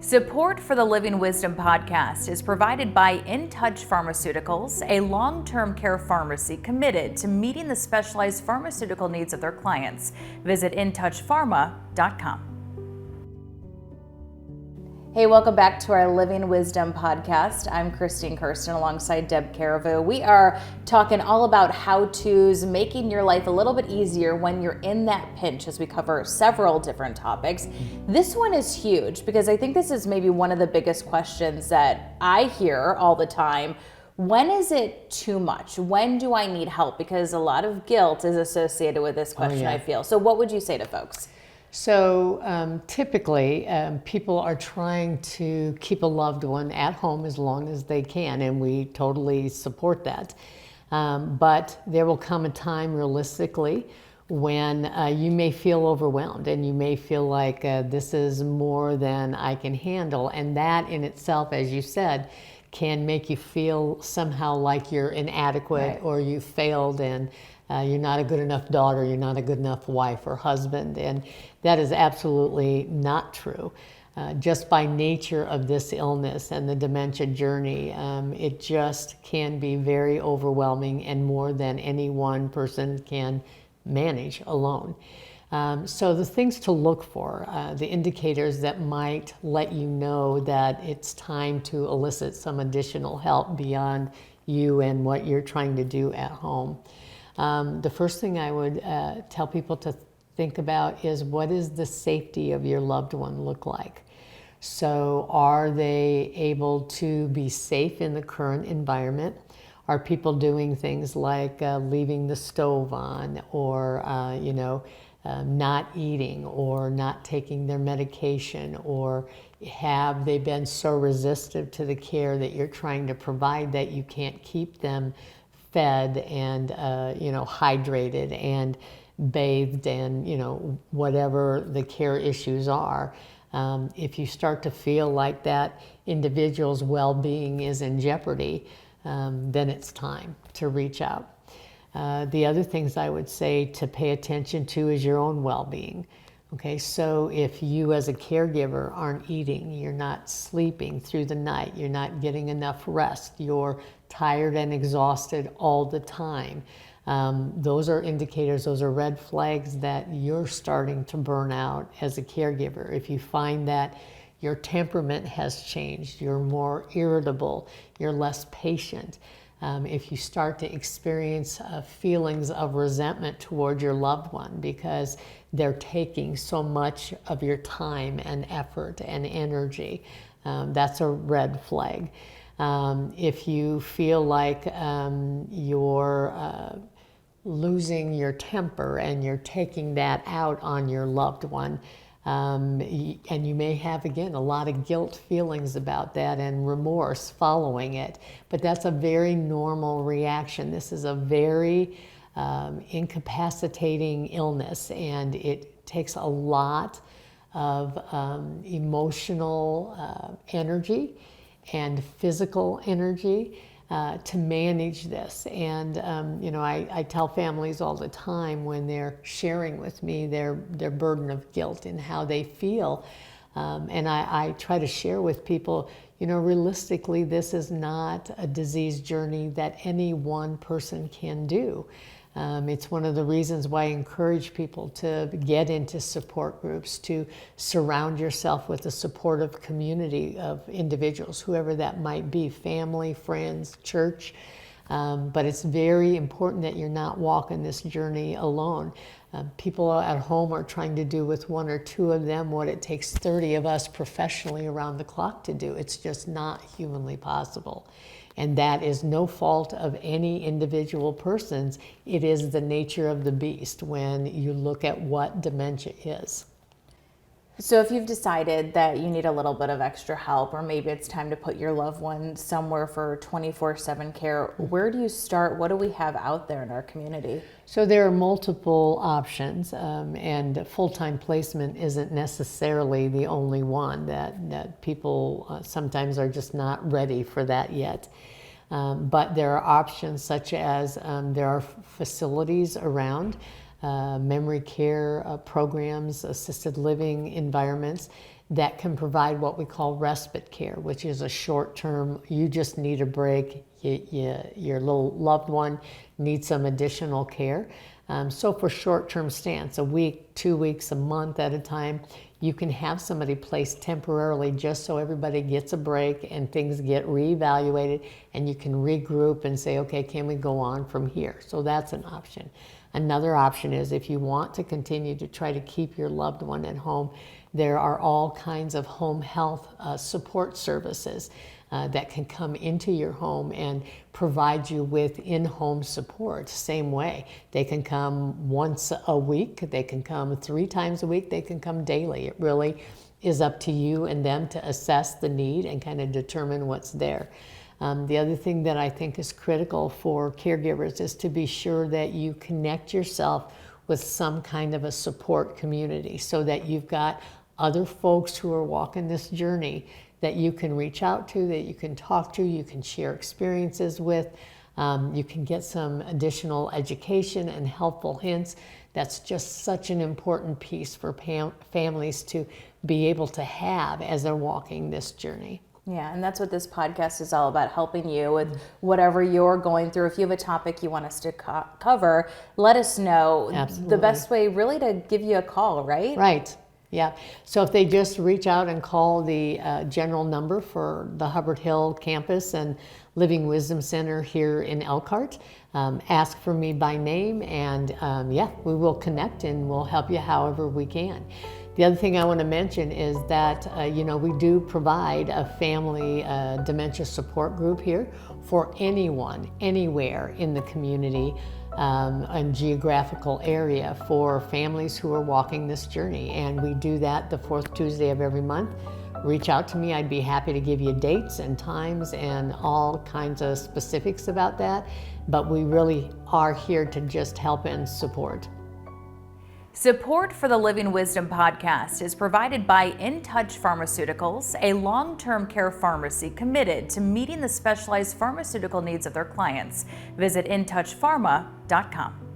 Support for the Living Wisdom podcast is provided by In Touch Pharmaceuticals, a long-term care pharmacy committed to meeting the specialized pharmaceutical needs of their clients. Visit intouchpharma.com. Hey, welcome back to our Living Wisdom podcast. I'm Karsten alongside Deb Carriveau. We are talking all about how-tos, making your life a little bit easier when you're in that pinch, as we cover several different topics. This one is huge because I think this is maybe one of the biggest questions that I hear all the time. When is it too much? When do I need help? Because a lot of guilt is associated with this question, I feel. So what would you say to folks? So typically people are trying to keep a loved one at home as long as they can, and we totally support that. But there will come a time realistically when you may feel overwhelmed and you may feel like this is more than I can handle, and that in itself, as you said, can make you feel somehow like you're inadequate, or you failed, and you're not a good enough daughter, you're not a good enough wife or husband, and that is absolutely not true. Just by nature of this illness and the dementia journey, it just can be very overwhelming and more than any one person can manage alone. So the things to look for, the indicators that might let you know that it's time to elicit some additional help beyond you and what you're trying to do at home. The first thing I would tell people to think about is, what does the safety of your loved one look like? So are they able to be safe in the current environment? Are people doing things like leaving the stove on, or not eating, or not taking their medication, or have they been so resistant to the care that you're trying to provide that you can't keep them fed and hydrated and bathed and whatever the care issues are. If you start to feel like that individual's well-being is in jeopardy, then it's time to reach out. The other things I would say to pay attention to is your own well-being. Okay, so if you as a caregiver aren't eating, you're not sleeping through the night, you're not getting enough rest, you're tired and exhausted all the time, those are indicators, those are red flags that you're starting to burn out as a caregiver. If you find that your temperament has changed, you're more irritable, you're less patient, if you start to experience feelings of resentment toward your loved one because they're taking so much of your time and effort and energy, that's a red flag. If you feel like you're losing your temper and you're taking that out on your loved one, and you may have, again, a lot of guilt feelings about that and remorse following it, but that's a very normal reaction. This is a very incapacitating illness, and it takes a lot of emotional energy and physical energy to manage this. And I tell families all the time when they're sharing with me their burden of guilt and how they feel, and I try to share with people, realistically, this is not a disease journey that any one person can do. It's one of the reasons why I encourage people to get into support groups, to surround yourself with a supportive community of individuals, whoever that might be, family, friends, church. But it's very important that you're not walking this journey alone. People at home are trying to do with one or two of them what it takes 30 of us professionally around the clock to do. It's just not humanly possible. And that is no fault of any individual person's. It is the nature of the beast when you look at what dementia is. So if you've decided that you need a little bit of extra help, or maybe it's time to put your loved one somewhere for 24/7 care, where do you start? What do we have out there in our community? So there are multiple options, and full-time placement isn't necessarily the only one that people sometimes are just not ready for that yet. But there are options such as there are facilities around, memory care programs, assisted living environments that can provide what we call respite care, which is a short-term, you just need a break, your little loved one needs some additional care. So for short-term stance, a week, 2 weeks, a month at a time, you can have somebody placed temporarily just so everybody gets a break and things get reevaluated, and you can regroup and say, okay, can we go on from here? So that's an option. Another option is if you want to continue to try to keep your loved one at home, there are all kinds of home health support services that can come into your home and provide you with in-home support. Same way, they can come once a week, they can come 3 times a week, they can come daily. It really is up to you and them to assess the need and kind of determine what's there. The other thing that I think is critical for caregivers is to be sure that you connect yourself with some kind of a support community so that you've got other folks who are walking this journey that you can reach out to, that you can talk to, you can share experiences with, you can get some additional education and helpful hints. That's just such an important piece for families to be able to have as they're walking this journey. Yeah, and that's what this podcast is all about, helping you with whatever you're going through. If you have a topic you want us to cover, let us know. Absolutely. The best way really to give you a call, right? Right. Yeah. So if they just reach out and call the general number for the Hubbard Hill campus and Living Wisdom Center here in Elkhart, ask for me by name, and we will connect and we'll help you however we can. The other thing I want to mention is that, we do provide a family dementia support group here for anyone, anywhere in the community and geographical area for families who are walking this journey. And we do that the 4th Tuesday of every month. Reach out to me. I'd be happy to give you dates and times and all kinds of specifics about that. But we really are here to just help and support. Support for the Living Wisdom podcast is provided by In Touch Pharmaceuticals, a long-term care pharmacy committed to meeting the specialized pharmaceutical needs of their clients. Visit intouchpharma.com.